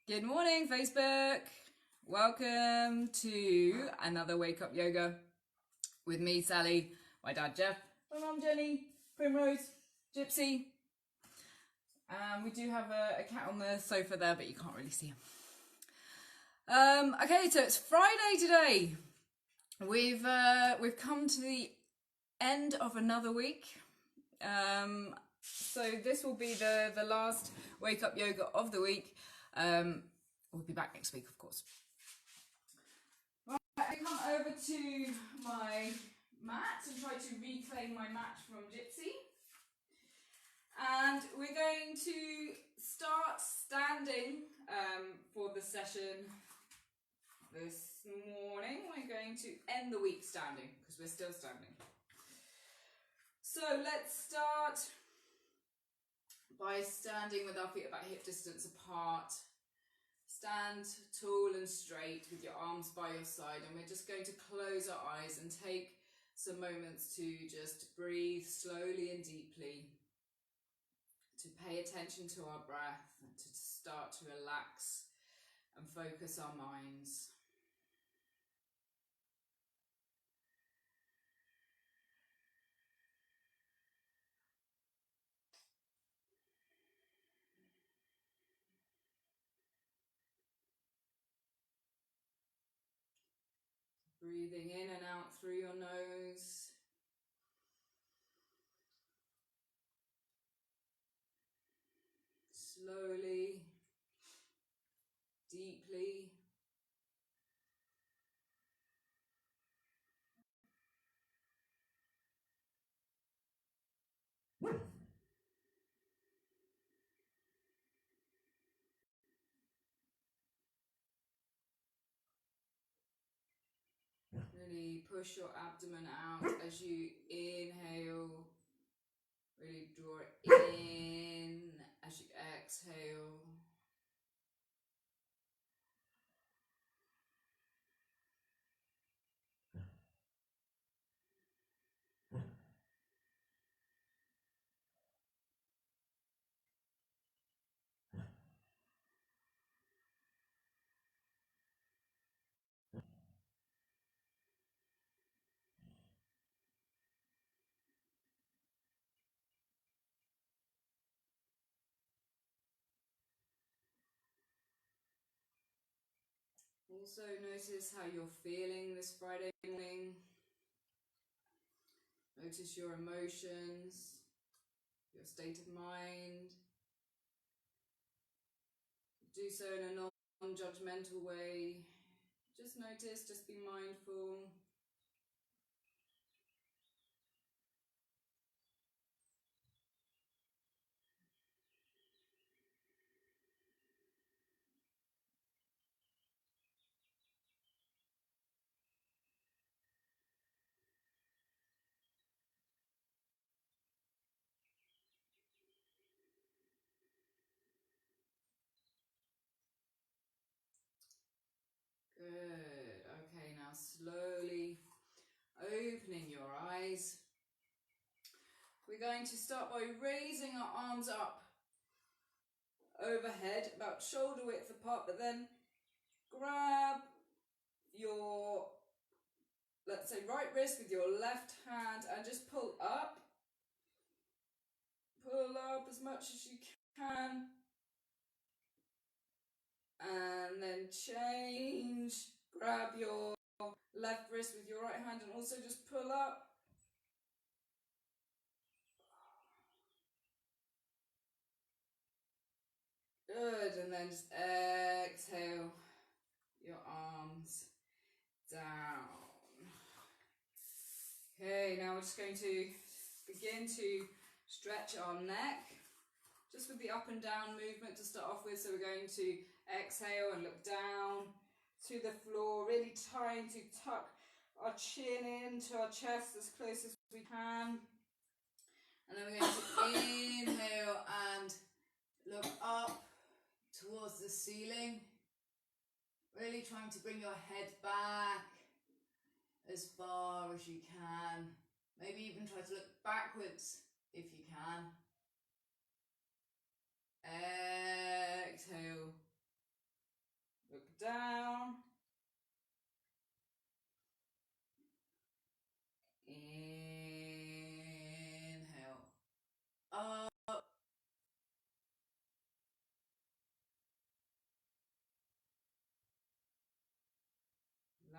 Good morning, Facebook. Welcome to another Wake Up Yoga with me, Sally, my dad, Jeff, my mum, Jenny, Primrose, Gypsy. We do have a cat on the sofa there, but you can't really see him. Okay, so it's Friday today. We've come to the end of another week. So this will be the last Wake Up Yoga of the week. We'll be back next week, of course. Right, I come over to my mat and try to reclaim my mat from Gypsy. And we're going to start standing for the session this morning. We're going to end the week standing because we're still standing. So let's start by standing with our feet about hip distance apart. Stand tall and straight with your arms by your side, and we're just going to close our eyes and take some moments to just breathe slowly and deeply, to pay attention to our breath and to start to relax and focus our minds. Breathing in and out through your nose. Slowly, deeply. Really push your abdomen out as you inhale. Really draw it in as you exhale. Also notice how you're feeling this Friday morning. Notice your emotions, your state of mind. Do so in a non-judgmental way. Just notice, just be mindful. Good. Okay, now slowly opening your eyes. We're going to start by raising our arms up overhead, about shoulder width apart, but then grab your, let's say, right wrist with your left hand and just pull up. Pull up as much as you can. And then change. Grab your left wrist with your right hand and also just pull up. Good, and then just exhale your arms down. Okay, now we're just going to begin to stretch our neck, just with the up and down movement to start off with. So we're going to exhale and look down to the floor, really trying to tuck our chin into our chest as close as we can. And then we're going to inhale and look up towards the ceiling, really trying to bring your head back as far as you can. Maybe even try to look backwards if you can. Exhale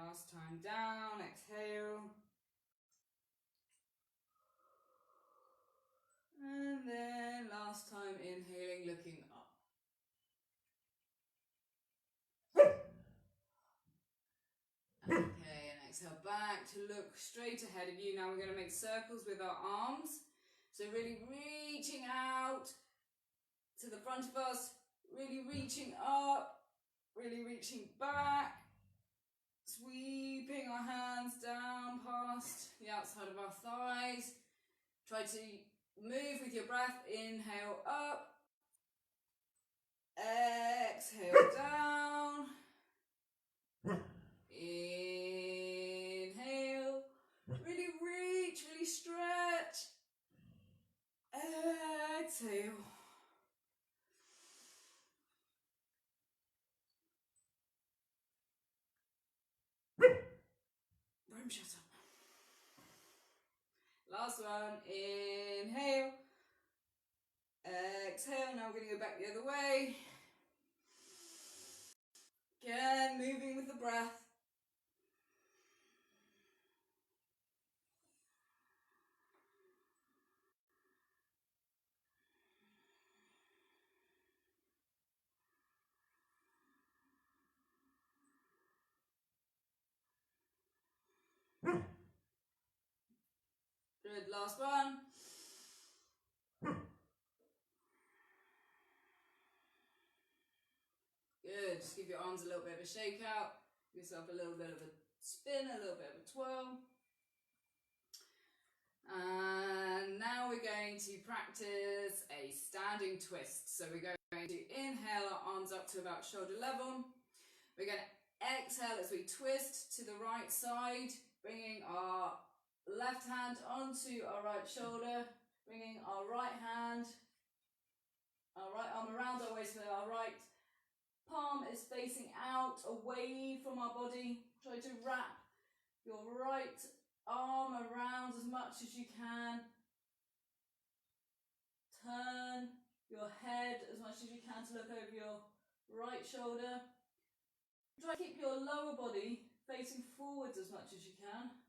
Last time down, exhale. And then last time inhaling, looking up. Okay, and exhale back to look straight ahead of you. Now we're going to make circles with our arms. So really reaching out to the front of us, really reaching up, really reaching back. Sweeping our hands down past the outside of our thighs. Try to move with your breath. Inhale up. Exhale down. Inhale. Really reach, really stretch. Exhale. Room shut up. Last one. Inhale. Exhale. Now we're going to go back the other way. Again, moving with the breath. Good, last one. Good, just give your arms a little bit of a shake out. Give yourself a little bit of a spin, a little bit of a twirl. And now we're going to practice a standing twist. So we're going to inhale our arms up to about shoulder level. We're going to exhale as we twist to the right side, bringing our left hand onto our right shoulder, bringing our right hand, our right arm around our waist with our right palm is facing out, away from our body. Try to wrap your right arm around as much as you can. Turn your head as much as you can to look over your right shoulder. Try to keep your lower body facing forwards as much as you can.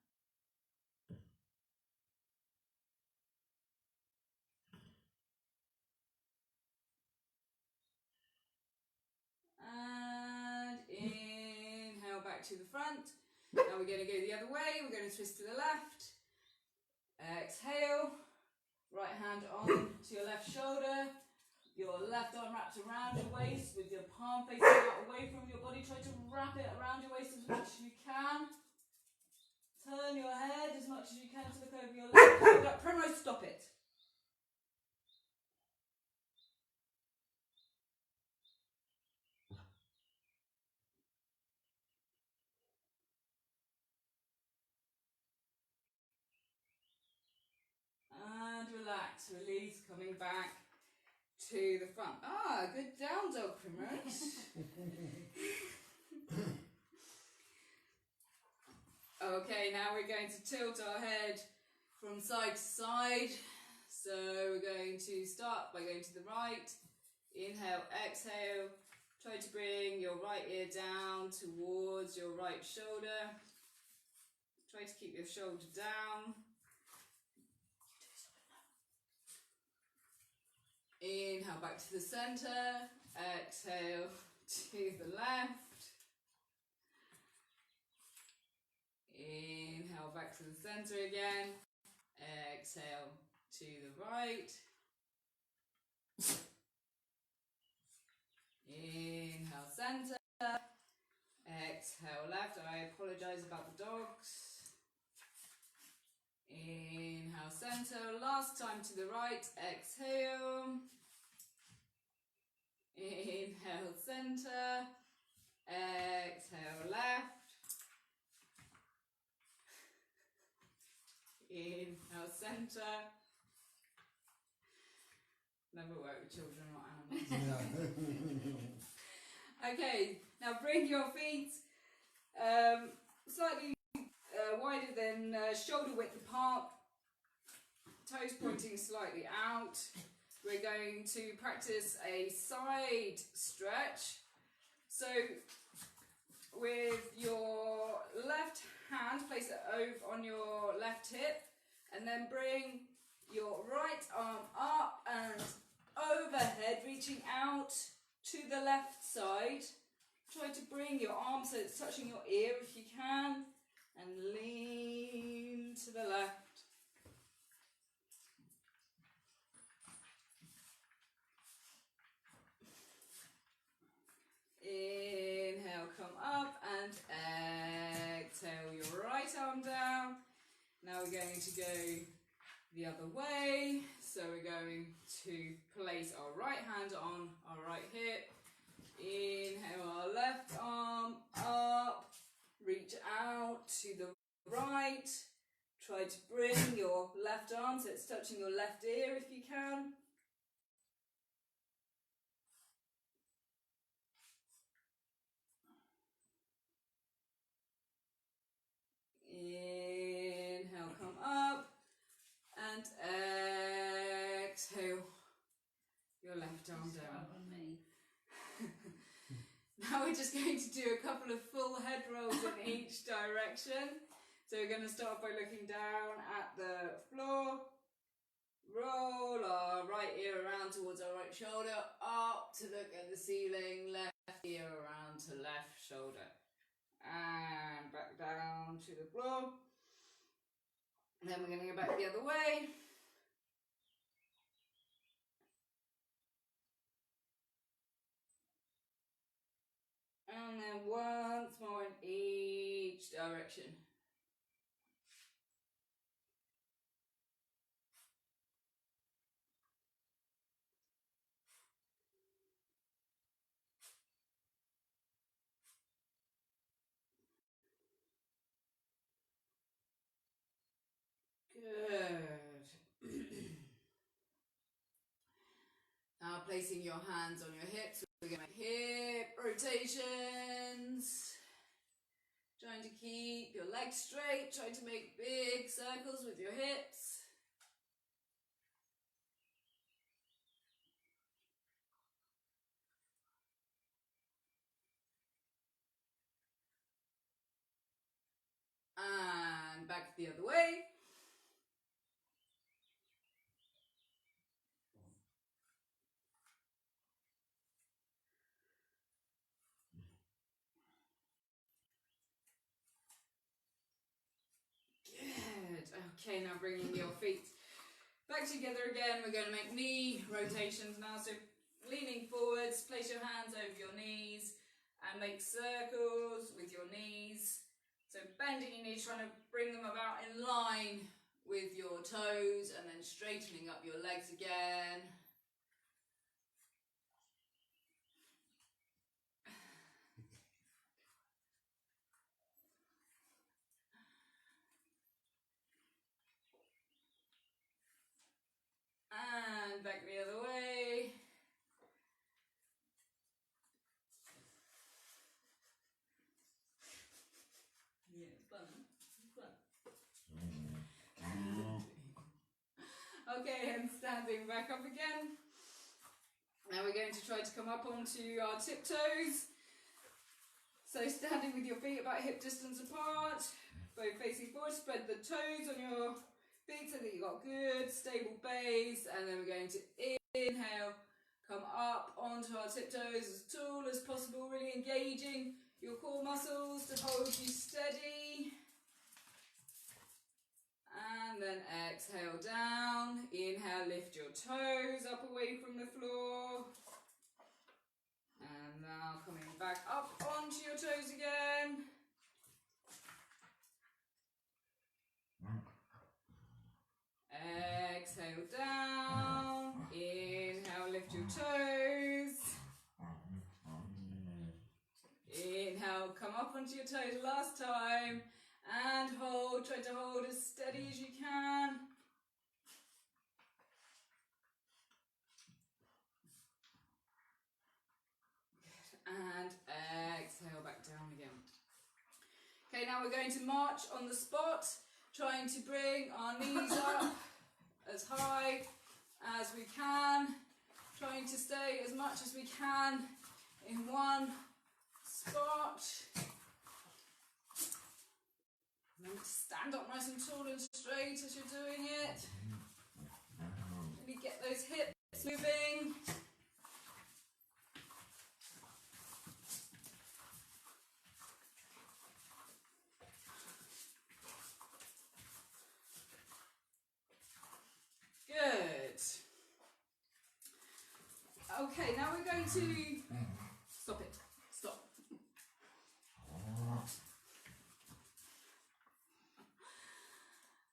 And inhale back to the front. Now we're going to go the other way. We're going to twist to the left. Exhale. Right hand on to your left shoulder. Your left arm wrapped around your waist with your palm facing out away from your body. Try to wrap it around your waist as much as you can. Turn your head as much as you can to look over your left shoulder. Primrose, stop it. And relax, release, coming back to the front. Ah, good down dog, Primrose. Okay, now we're going to tilt our head from side to side. So we're going to start by going to the right. Inhale, exhale. Try to bring your right ear down towards your right shoulder. Try to keep your shoulder down. Inhale back to the center. Exhale to the left. Inhale back to the center again. Exhale to the right. Inhale center. Exhale left. I apologize about the dogs. Inhale center. Last time to the right. Exhale. Inhale center. Exhale left. Inhale center. Never work with children or animals. Okay, now bring your feet slightly wider than shoulder width apart, toes pointing slightly out. We're going to practice a side stretch. So with your left hand, place it over on your left hip, and then bring your right arm up and overhead, reaching out to the left side. Try to bring your arm so it's touching your ear if you can, and lean to the left. Inhale, come up, and exhale your right arm down. Now we're going to go the other way. So we're going to place our right hand on our right hip. Inhale our left arm up, reach out to the right. Try to bring your left arm so it's touching your left ear if you can. Inhale, come up, and exhale your left arm down. Now we're just going to do a couple of full head rolls in each direction. So we're going to start by looking down at the floor. Roll our right ear around towards our right shoulder, up to look at the ceiling, left ear around to left shoulder. And back down to the floor. And then we're going to go back the other way. And then once more in each direction. Good. Now placing your hands on your hips, we're going to make hip rotations. Trying to keep your legs straight, try to make big circles with your hips. And back the other way. Okay, now bringing your feet back together again. We're going to make knee rotations now. So leaning forwards, place your hands over your knees and make circles with your knees. So bending your knees, trying to bring them about in line with your toes and then straightening up your legs again. And back the other way. Yeah, it's fun. It's fun. Okay, and standing back up again. Now we're going to try to come up onto our tiptoes. So standing with your feet about hip distance apart, both facing forward, spread the toes on your feet so that you've got good, stable base, and then we're going to inhale, come up onto our tiptoes as tall as possible, really engaging your core muscles to hold you steady. And then exhale down, inhale, lift your toes up away from the floor. And now coming back up onto your toes again. Exhale down, inhale, lift your toes. Inhale, come up onto your toes last time. And hold, try to hold as steady as you can. And exhale back down again. Okay, now we're going to march on the spot, trying to bring our knees up as high as we can, trying to stay as much as we can in one spot. Remember to stand up nice and tall and straight as you're doing it. Really get those hips moving. Good. Okay, now we're going to stop it. Stop.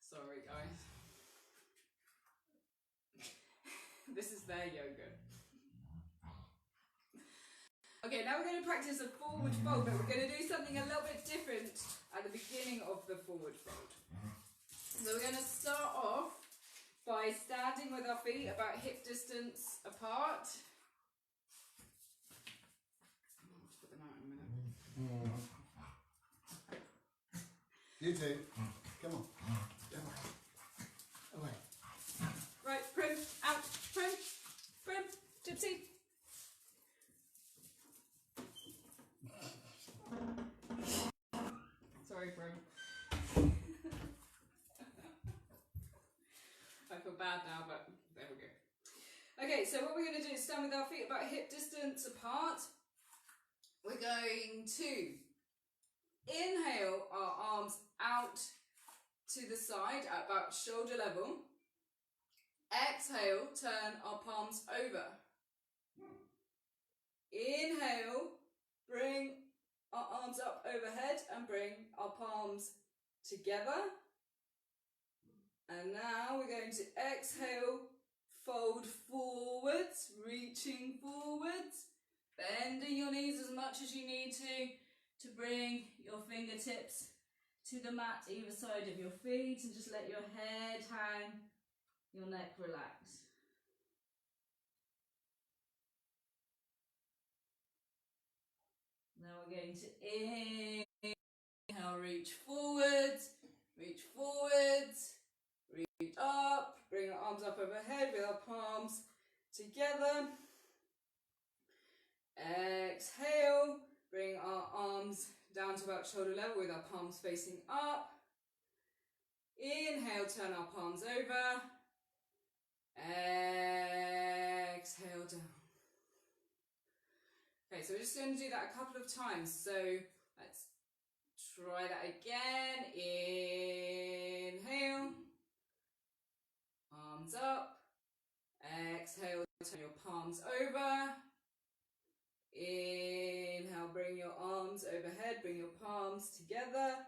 Sorry, guys. This is their yoga. Okay, now we're going to practice a forward fold, but we're going to do something a little bit different at the beginning of the forward fold. So we're going to start off by standing with our feet about hip distance apart. I'll just put them out in a minute. You two, come on. Come on. Away. Right, Prim, out, Prim, Gypsy. Sorry, Prim. I feel bad now, but there we go. Okay, so what we're going to do is stand with our feet about hip distance apart. We're going to inhale our arms out to the side at about shoulder level. Exhale, turn our palms over. Inhale, bring our arms up overhead and bring our palms together. And now we're going to exhale, fold forwards, reaching forwards, bending your knees as much as you need to bring your fingertips to the mat either side of your feet, and just let your head hang, your neck relax. Now we're going to inhale, reach forwards, reach up, bring our arms up overhead with our palms together. Exhale, bring our arms down to about shoulder level with our palms facing up. Inhale, turn our palms over. Exhale, down. Okay, so we're just going to do that a couple of times. So let's try that again. Inhale, arms up. Exhale, turn your palms over. Inhale, bring your arms overhead, bring your palms together.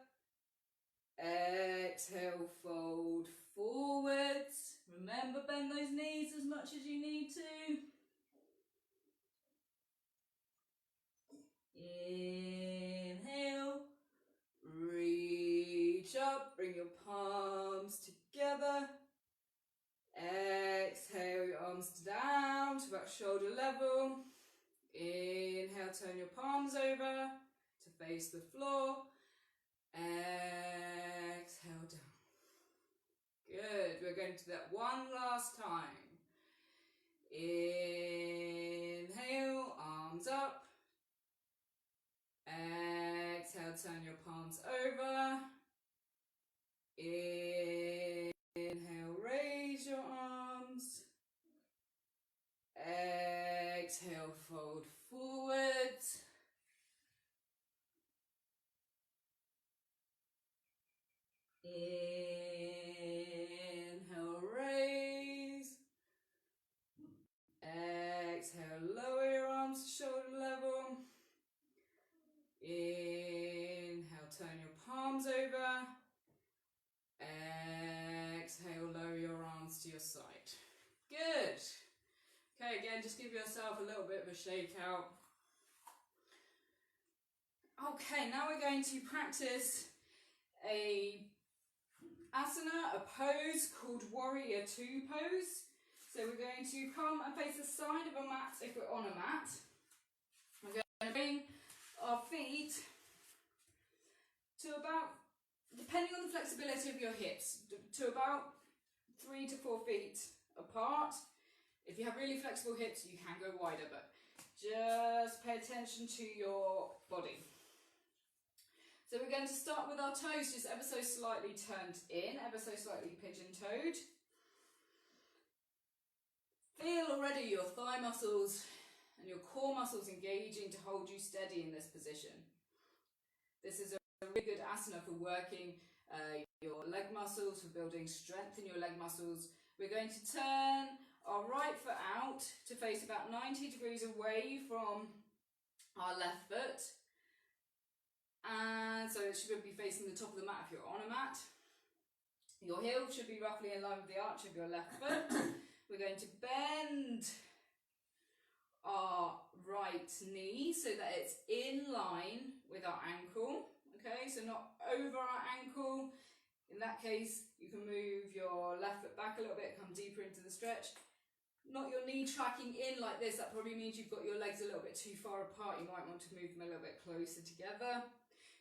Exhale, fold forwards. Remember, bend those knees as much as you need to. Inhale, reach up, bring your palms together. Exhale, your arms down to about shoulder level. Inhale, turn your palms over to face the floor. Exhale, down. Good. We're going to do that one last time. Inhale, arms up. Exhale, turn your palms over. Inhale, raise your arms. Exhale, fold forwards. Inhale, raise. Exhale, lower your arms to shoulder level. Inhale, turn your palms over. Exhale, lower your arms to your side. Good. Okay, again, just give yourself a little bit of a shake out. Okay, now we're going to practice a asana, a pose called Warrior Two pose. So we're going to come and face the side of a mat if we're on a mat. We're going to bring our feet to about, depending on the flexibility of your hips, to about 3 to 4 feet apart. If you have really flexible hips, you can go wider, but just pay attention to your body. So we're going to start with our toes just ever so slightly turned in, ever so slightly pigeon-toed. Feel already your thigh muscles and your core muscles engaging to hold you steady in this position. This is a really good asana for working your leg muscles, for building strength in your leg muscles. We're going to turn our right foot out to face about 90 degrees away from our left foot. And so it should be facing the top of the mat if you're on a mat. Your heel should be roughly in line with the arch of your left foot. We're going to bend our right knee so that it's in line with our ankle. Okay, so not over our ankle. In that case, you can move your left foot back a little bit, come deeper into the stretch. Not your knee tracking in like this, that probably means you've got your legs a little bit too far apart. You might want to move them a little bit closer together.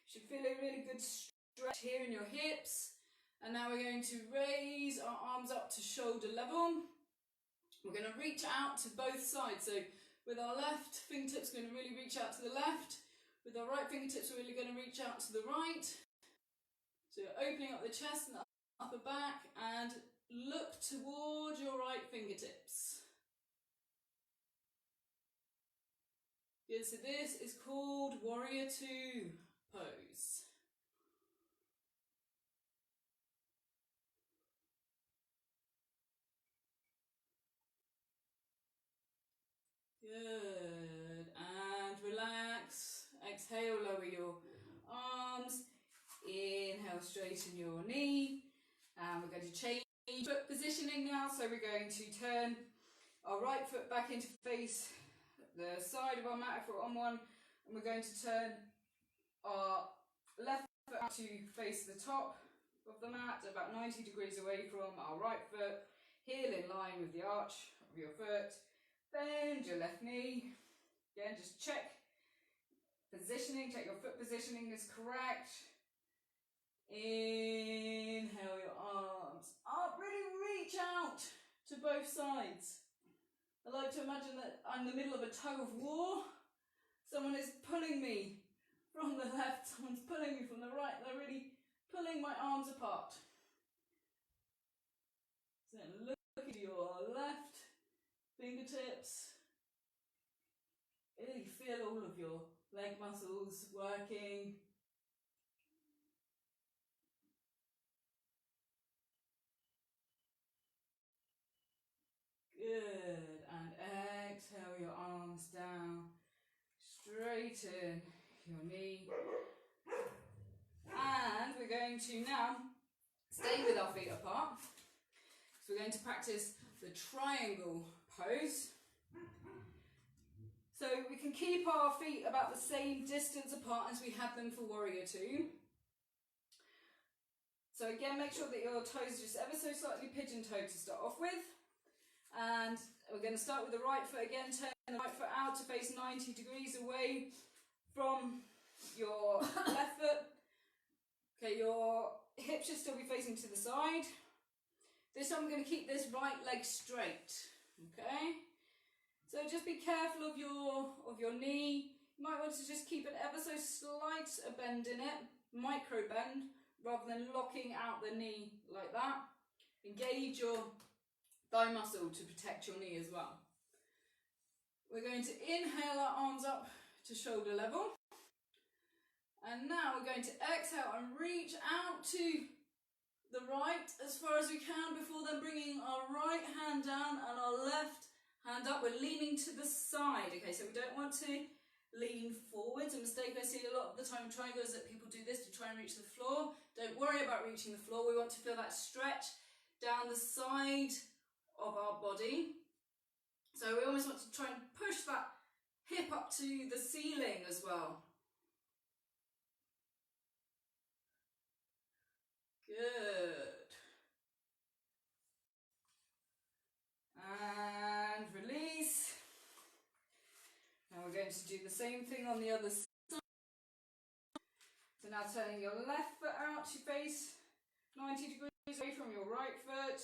You should feel a really good stretch here in your hips. And now we're going to raise our arms up to shoulder level. We're going to reach out to both sides. So with our left fingertips, we're going to really reach out to the left. With our right fingertips, we're really going to reach out to the right. So you're opening up the chest and upper back and look toward your right fingertips. Good, so this is called Warrior Two pose. Good, and relax. Exhale, lower your arms. Inhale, straighten your knee. And we're going to change foot positioning now. So we're going to turn our right foot back into face the side of our mat if we're on one. And we're going to turn our left foot out to face the top of the mat, about 90 degrees away from our right foot. Heel in line with the arch of your foot. Bend your left knee. Again, just check positioning, check your foot positioning is correct. Inhale your arms up, really reach out to both sides. I like to imagine that I'm in the middle of a tug of war. Someone is pulling me from the left, someone's pulling me from the right. They're really pulling my arms apart. So look at your left fingertips. Really feel all of your leg muscles working. Good, and exhale your arms down, straighten your knee, and we're going to now stay with our feet apart. So we're going to practice the triangle pose. So we can keep our feet about the same distance apart as we had them for Warrior Two. So again, make sure that your toes are just ever so slightly pigeon-toed to start off with. And we're going to start with the right foot again, turn the right foot out to face 90 degrees away from your left foot. Okay, your hips should still be facing to the side. This time we're going to keep this right leg straight, okay? So just be careful of your knee. You might want to just keep an ever so slight a bend in it, micro bend, rather than locking out the knee like that. Engage your thigh muscle to protect your knee as well. We're going to inhale our arms up to shoulder level. And now we're going to exhale and reach out to the right as far as we can before then bringing our right hand down and our left hand up. We're leaning to the side. Okay, so we don't want to lean forwards. A mistake I see a lot of the time in triangles is that people do this to try and reach the floor. Don't worry about reaching the floor. We want to feel that stretch down the side of our body. So we almost want to try and push that hip up to the ceiling as well. Good. And release. Now we're going to do the same thing on the other side. So now turning your left foot out to face 90 degrees away from your right foot.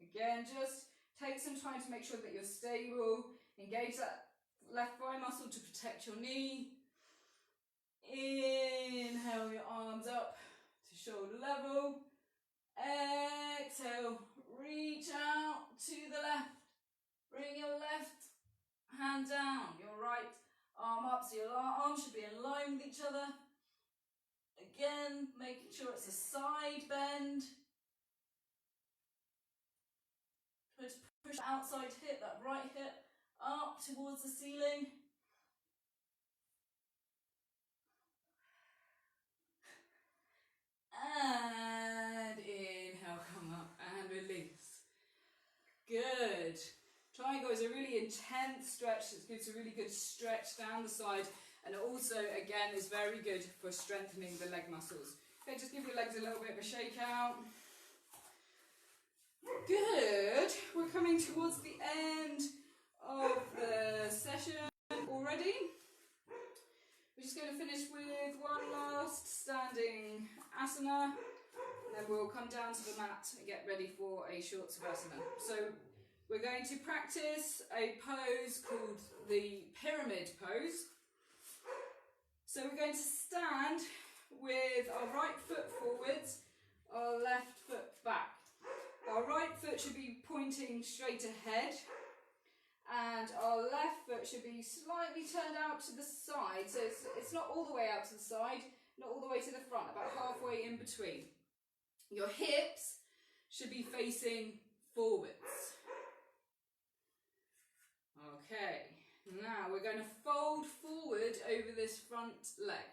Again, just take some time to make sure that you're stable. Engage that left thigh muscle to protect your knee. Inhale your arms up to shoulder level. Exhale, reach out to the left. Bring your left hand down, your right arm up, so your arms should be in line with each other. Again, making sure it's a side bend. Push the outside hip, that right hip, up towards the ceiling. And inhale, come up and release. Good. Triangle is a really intense stretch. It gives a really good stretch down the side, and it also, again, is very good for strengthening the leg muscles. Okay, just give your legs a little bit of a shake out. Good. We're coming towards the end of the session already. We're just going to finish with one last standing asana, and then we'll come down to the mat and get ready for a short savasana. So we're going to practice a pose called the pyramid pose. So we're going to stand with our right foot forwards, our left foot back. Our right foot should be pointing straight ahead, and our left foot should be slightly turned out to the side. So it's not all the way out to the side, not all the way to the front, about halfway in between. Your hips should be facing forwards. Okay, now we're going to fold forward over this front leg.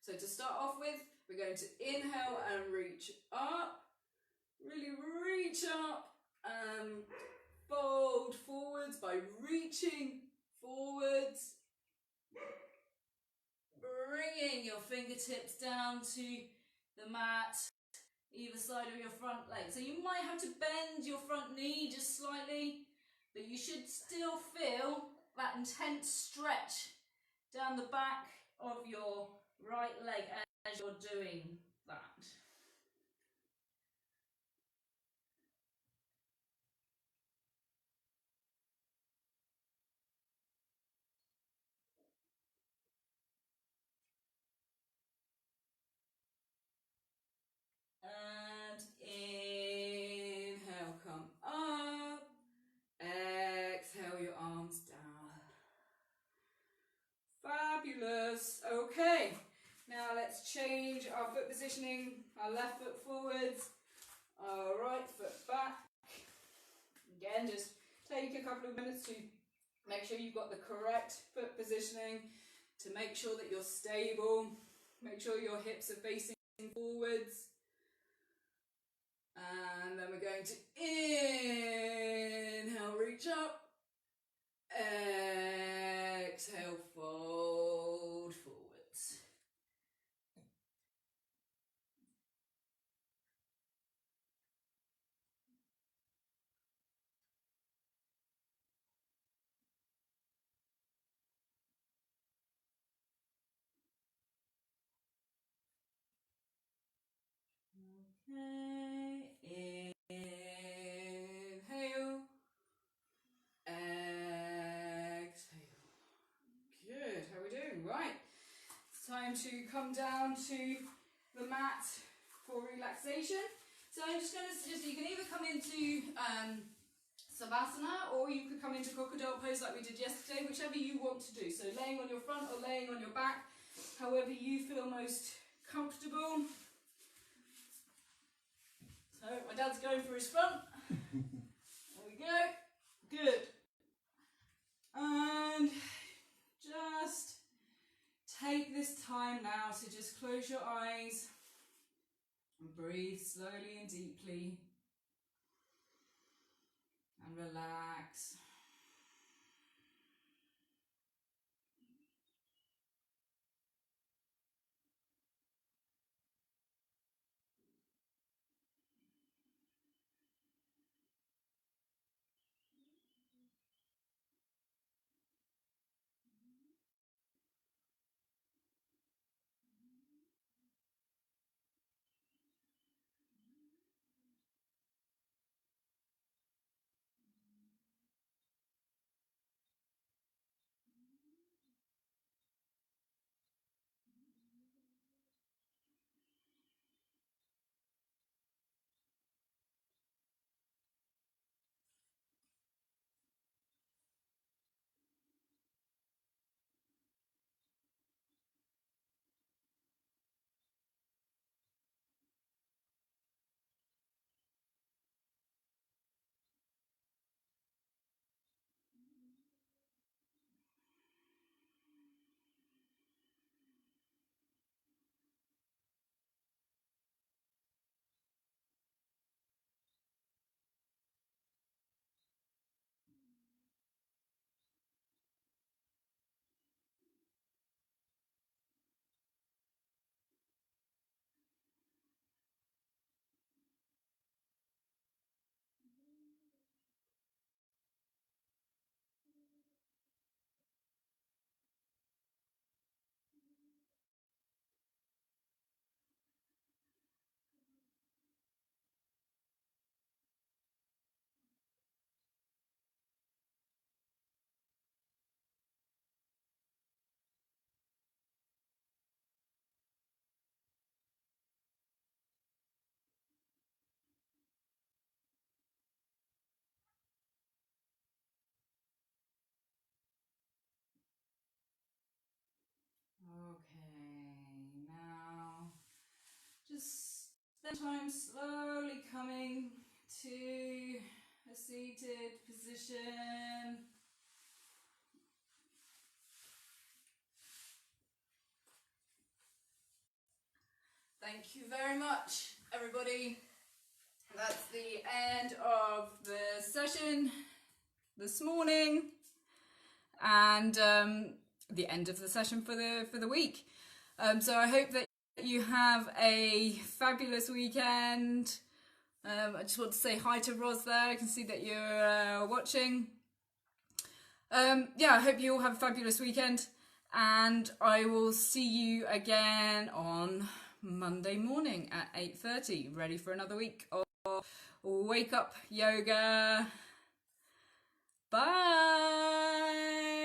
So to start off with, we're going to inhale and reach up. Really reach up and fold forwards by reaching forwards. Bringing your fingertips down to the mat, either side of your front leg. So you might have to bend your front knee just slightly, but you should still feel that intense stretch down the back of your right leg as you're doing that. And inhale, come up. Exhale your arms down. Fabulous. Okay, now let's change our foot positioning. Our left foot forwards, our right foot back. Again, just take a couple of minutes to make sure you've got the correct foot positioning, to make sure that you're stable. Make sure your hips are facing forwards. And then we're going to inhale, reach up. Exhale, fold forwards. Okay, inhale, exhale. Good, how are we doing? Right, it's time to come down to the mat for relaxation. So I'm just going to suggest you can either come into Savasana, or you could come into crocodile pose like we did yesterday, whichever you want to do. So laying on your front or laying on your back, however you feel most comfortable. So my dad's going for his front. There we go. Good. And just take this time now to just close your eyes and breathe slowly and deeply and relax. Then time slowly coming to a seated position. Thank you very much, everybody. That's the end of the session this morning, and the end of the session for the week. So I hope that you have a fabulous weekend. I just want to say hi to Ros there. I can see that you're watching. Yeah, I hope you all have a fabulous weekend, and I will see you again on Monday morning at 8:30, ready for another week of Wake Up Yoga. Bye.